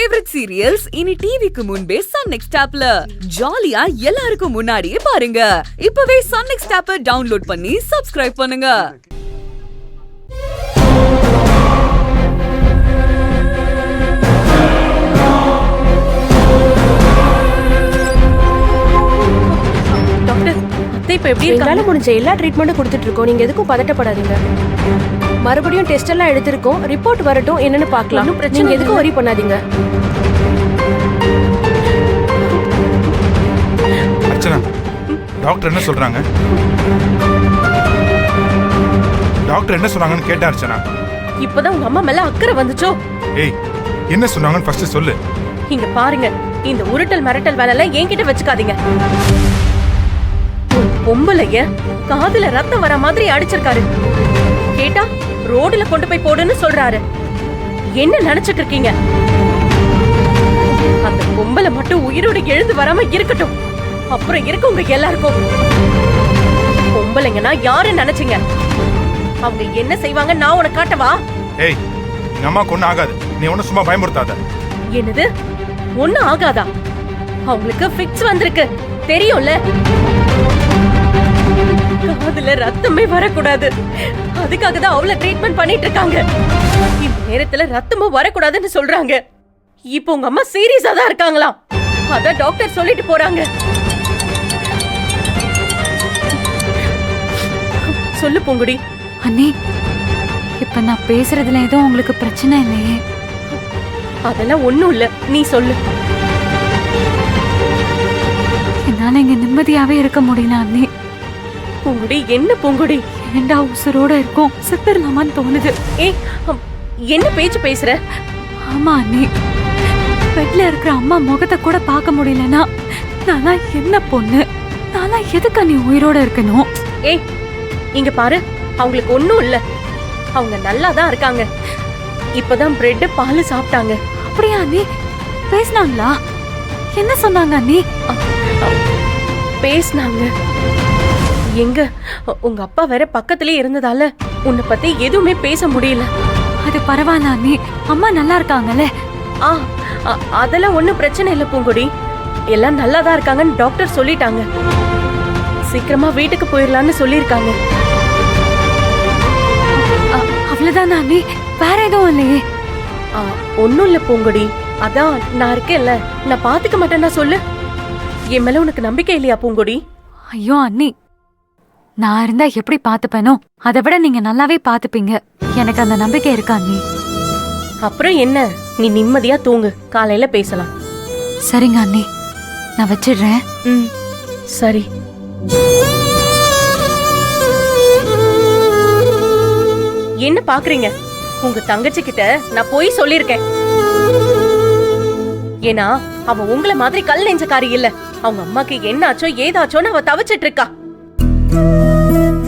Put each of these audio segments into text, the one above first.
Favourite serials இனி டிவிக்கு முன்பே சன் நெக்ஸ்ட் ஆப்ல ஜாலியா எல்லாருக்கும் முன்னாடியே பாருங்க. இப்பவே சன் நெக்ஸ்ட் ஆப்பை டவுன்லோட் பண்ணி சப்ஸ்கிரைப் பண்ணுங்க. டாக்டர், அத்தை இப்ப எப்படி இருக்காங்க? முடிஞ்ச எல்லா ட்ரீட்மெண்ட்டும் கொடுத்துட்டு இருக்கோம். நீங்க எதுக்கும் பதட்டப்படாதீங்க. மறுபடியும் டெஸ்ட் எல்லாம் எடுத்திருக்கோம். ரிப்போர்ட் வரட்டும், என்னன்னு பார்க்கலாம். நீங்க எதுக்கும் வரி பண்ணாதீங்க. அர்ச்சனா, டாக்டர் என்ன சொல்றாங்க? டாக்டர் என்ன சொன்னாங்கன்னு கேட்டா அர்ச்சனா. இப்பதான் உங்க அம்மா மேல அக்கறை வந்துச்சோ? ஏய், என்ன சொன்னாங்கன்னு ஃபர்ஸ்ட் சொல்லு. இங்க பாருங்க, இந்த உருட்டல் மிரட்டல் வேலை எல்லாம் என்கிட்ட வச்சுக்காதீங்க. பொம்பளைய காதுல ரத்தம் வர மாதிரி அடிச்சிருக்காரு. கேட்டா ரோடுல கொண்டு போய் போடுன்னு சொல்றாரு. என்ன நினைச்சிட்டு இருக்கீங்க? அந்த பொம்பளை மட்டும் உயிரோட எழுந்து வராம இருக்கட்டும், அப்புறம் இருக்கு உங்க எல்லாருக்கும். பொம்பளைங்கன்னா யாரு நினைச்சீங்க? அவங்க என்ன செய்வாங்க நான் உனக்கு காட்டவா? ஏய், எங்க அம்மாக்கு ஒண்ணும் ஆகாது. நீ ஒன்னும் சும்மா பயமுறுத்தாத. என்னது ஒண்ணும் ஆகாதா? அவங்களுக்கு ஃபிக்ஸ் வந்திருக்கு தெரியும்ல. காதுல ரத்தமே வரக்கூடாது, அதுக்காக தான் அவ்வளவு ட்ரீட்மெண்ட் பண்ணிட்டு இருக்காங்க. இந்த நேரத்துல ரத்தமும் வரக்கூடாதுன்னு சொல்றாங்க. இப்போ உங்க அம்மா சீரியஸா தான் இருக்காங்களாம். அதான் டாக்டர் சொல்லிட்டு போறாங்க. சொல்லு பூங்குடி. அண்ணி, இப்ப நான் பேசுறதுல எதுவும் உங்களுக்கு பிரச்சனை இல்லையே? அதெல்லாம் ஒண்ணும் இல்ல, நீ சொல்லு. என்னால இங்க நிம்மதியாவே இருக்க முடியல அண்ணி. பூங்குடி, என்ன பூங்குடி? ஏண்டா உசுரோட இருக்கும், செத்துடலாமான்னு தோணுது. ஏய், என்ன பேச்சு பேசுற? ஆமா அண்ணி, பெட்ல இருக்கிற அம்மா முகத்தை கூட பார்க்க முடியலன்னா நானா என்ன பொண்ணு? நானா எதுக்கு அண்ணி உயிரோட இருக்கணும்? ஏய், இங்க பாரு, அவங்களுக்கு ஒண்ணும் இல்ல. அவங்க நல்லா தான் இருக்காங்க. இப்பதான் பிரெட் பால் சாப்பிட்டாங்க. அப்படியா அண்ணி? பேசினாங்களா? என்ன சொன்னாங்க அண்ணி? பேசினாங்க. எங்க உங்க அப்பா வேற பக்கத்திலே இருந்ததால உன்னை பத்தி எதுவுமே பேச முடியல. அது பரவாயில்ல அண்ணி, அம்மா நல்லா இருக்காங்கல்ல? அதெல்லாம் ஒண்ணும் பிரச்சனை இல்ல பூங்குடி. எல்லாம் நல்லா தான் இருக்காங்கன்னு டாக்டர் சொல்லிட்டாங்க. சீக்கிரமா வீட்டுக்கு போயிடலான்னு சொல்லிருக்காங்க. அவ்வளவுதானா அண்ணி? வேற எதுவும் இல்லையே? ஒன்னும் இல்ல பூங்குடி. அதான் நான் இருக்கேன்ல, நான் பாத்துக்க மாட்டேன்னா சொல்லு. என் மேல உனக்கு நம்பிக்கை இல்லையா பூங்குடி? ஐயோ அண்ணி, நான் இருந்தா எப்படி பாத்துப்பேனோ அதை விட நீங்க நல்லாவே பாத்துப்பீங்க. எனக்கு அந்த நம்பிக்கை இருக்கா அண்ணி. அப்புறம் என்ன, நீ நிம்மதியா தூங்கு, காலையில பேசலாம். சரிங்க அண்ணி, நான் வச்சிடுறேன். சரி. என்ன பாக்குறீங்க? உங்க தங்கச்சி கிட்ட நான் போய் சொல்லிருக்கேன். ஏன்னா அவ உங்களை மாதிரி கல் நெஞ்சக்காரி இல்ல. அவங்க அம்மாக்கு என்ன ஆச்சோ ஏதாச்சோன்னு அவ தவிச்சிட்டு இருக்கா.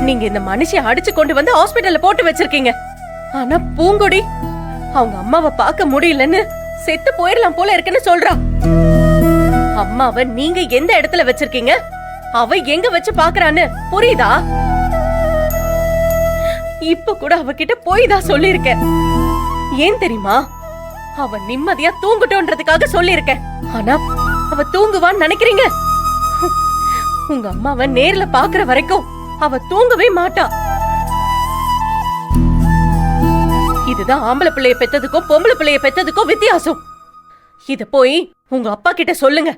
நீங்க இந்த மனுஷிய அடிச்சு கொண்டு வந்து ஹாஸ்பிடல்ல போட்டு வச்சிருக்கீங்க. ஆனா பூங்குடி அவங்க அம்மாவை பார்க்க முடியலன்னு செத்து போயிடலாம் போல இருக்குன்னு சொல்றா. அம்மாவை நீங்க எந்த இடத்துல வச்சிருக்கீங்க, அவ எங்க வச்சு பாக்குறான்னு புரியுதா? இப்ப கூட அவகிட்ட போய் தான் சொல்லிருக்கேன். ஏன் தெரியுமா? அவ நிம்மதியா தூங்கட்டோன்றதுக்காக சொல்லிருக்கேன். ஆனா அவ தூங்குவான்னு நினைக்கிறீங்க? உங்க அம்மாவை நேர்ல பாக்குற வரைக்கும் அவ தூங்கவே மாட்டா. இதுதான் ஆம்பளை பிள்ளைய பெத்ததுக்கும் பொம்பளை பிள்ளைய பெத்ததுக்கும் வித்தியாசம். இத போய் உங்க அப்பா கிட்ட சொல்லுங்க.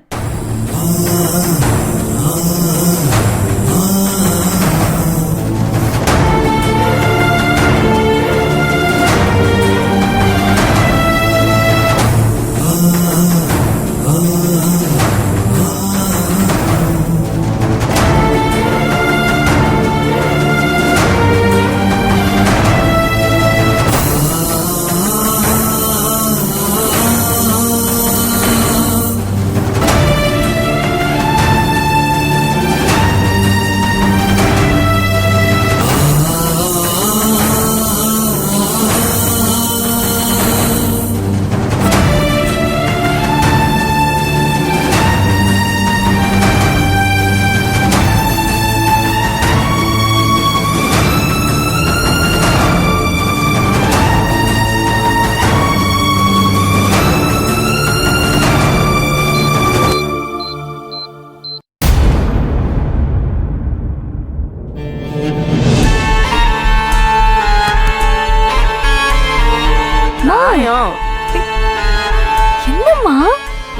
என்னம்மா?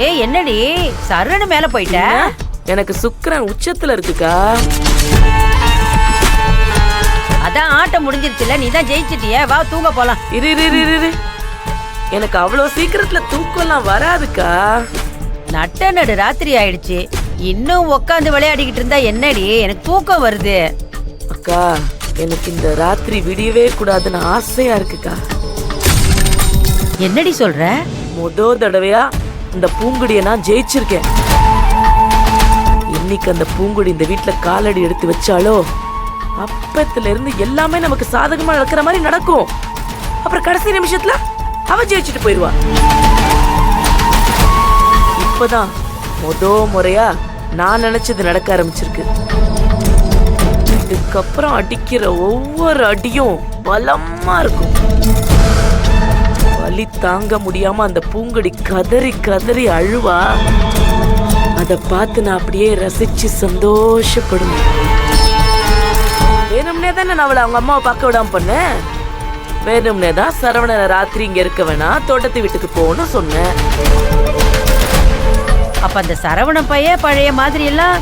ஏய் என்னடி சரவண மேல போயிட்ட? எனக்கு சுக்கிரன் உச்சத்துல இருக்குக்கா. அதான் ஆட்டம் முடிஞ்சிருச்சுல, நீ தான் ஜெயிச்சிட்டியே, வா தூங்க போலாம். இரு இரு இரு இரு. எனக்கு அவ்வளவு சீக்கிரத்துல தூக்கம்லாம் வராதுக்கா. நடு ராத்திரி ஆயிடுச்சு, இன்னும் உட்காந்து விளையாடிக்கிட்டு இருந்தா என்னடி, எனக்கு தூக்கம் வருது. அக்கா எனக்கு இந்த ராத்திரி விடியவே கூடாதுன்னு ஆசையா இருக்குக்கா. என்னடி சொல்ற? முதல் தடவையா இந்த பூங்குடியை நான் ஜெயிச்சிருக்கேன். இன்னைக்கு அந்த பூங்குடி இந்த வீட்டுல காலடி எடுத்து வச்சாலோ அப்பத்துல இருந்து எல்லாமே நமக்கு சாதகமா நடக்கிற மாதிரி நடக்கும். அப்புறம் கடைசி நிமிஷத்துல அவ ஜெயிச்சுட்டு போயிருவா. இப்பதான் முறையா நான் நினைச்சது நடக்க ஆரம்பிச்சிருக்கு. இதுக்கப்புறம் அடிக்கிற ஒவ்வொரு அடியும் பலமா இருக்கும். வலி தாங்க முடியாம அந்த பூங்கொடி கதறி கதறி அழுவா. அத பார்த்து நான் அப்படியே ரசிச்சு சந்தோஷப்படுவேன். வேணும்னே தான் நான் அவளை அவங்க அம்மாவை பார்க்க விடாம பண்ணேன். வேணும்னே தான் சரவணனை ராத்திரி இங்க இருக்க வேணாம், தோட்டத்து வீட்டுக்கு போகணும்னு சொன்னேன். அப்ப அந்த சரவண பைய பழைய மாதிரி எல்லாம்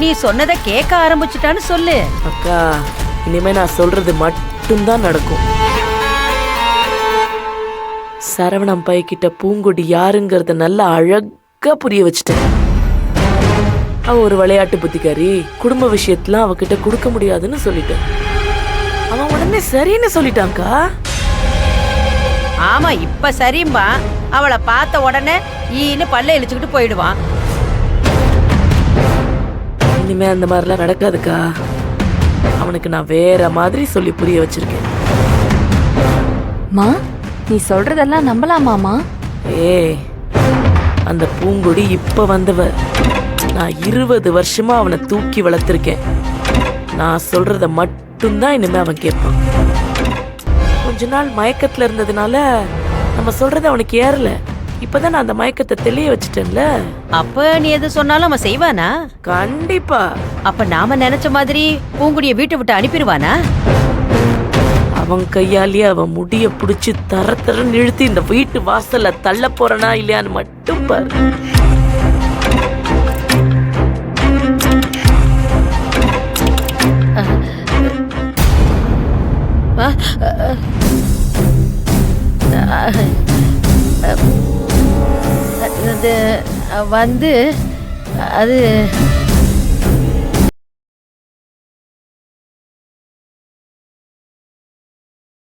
நீ சொன்னதை கேட்க ஆரம்பிச்சுட்டான்னு சொல்லு. அக்கா இனிமே நான் சொல்றது மட்டும்தான் நடக்கும். சரவணம் பையகிட்ட பூங்கொடி யாருங்கறத நல்லா அழகா புரிய வச்சுட்டேன். அவ ஒரு விளையாட்டு புத்திக்காரி, குடும்ப விஷயத்துல அவகிட்ட கொடுக்க முடியாதுன்னு சொல்லிட்டேன். அவன் உடனே சரின்னு சொல்லிட்டான்க்கா. ஆமா இப்ப சரிம்பா, அவளை பார்த்த உடனே ஈன்னு பல்ல இழிச்சுக்கிட்டு போயிடுவான். இனிமே அந்த மாதிரிலாம் நடக்காதுக்கா. அவனுக்கு நான் வேற மாதிரி சொல்லி புரிய வச்சிருக்கேன். மா, நீ சொல்றதெல்லாம் நம்பலாமாமா? ஏய், அந்த பூங்கொடி இப்ப வந்தவ. நான் 20 வருஷமா அவனை தூக்கி வளர்த்திருக்கேன். நான் சொல்றத மட்டும்தான் இனிமே அவன் கேட்பான். கொஞ்ச நாள் மயக்கத்துல இருந்ததுனால நம்ம சொல்றது அவனுக்கு ஏறல. இப்பதான் நான் அந்த மயக்கத்தை தெளிய வச்சுட்டேன்ல. அப்ப நீ எது சொன்னாலும் அவன் செய்வானா? கண்டிப்பா. அப்ப நாம நினைச்ச மாதிரி பூங்குடிய வீட்டை விட்டு அனுப்பிடுவானா? அவன் கையாலேயே அவன் முடிய புடிச்சு தரன்னு இழுத்து இந்த வீட்டு வாசல்ல தள்ள போறனா இல்லையான்னு மட்டும் பாரு. அது வந்து அது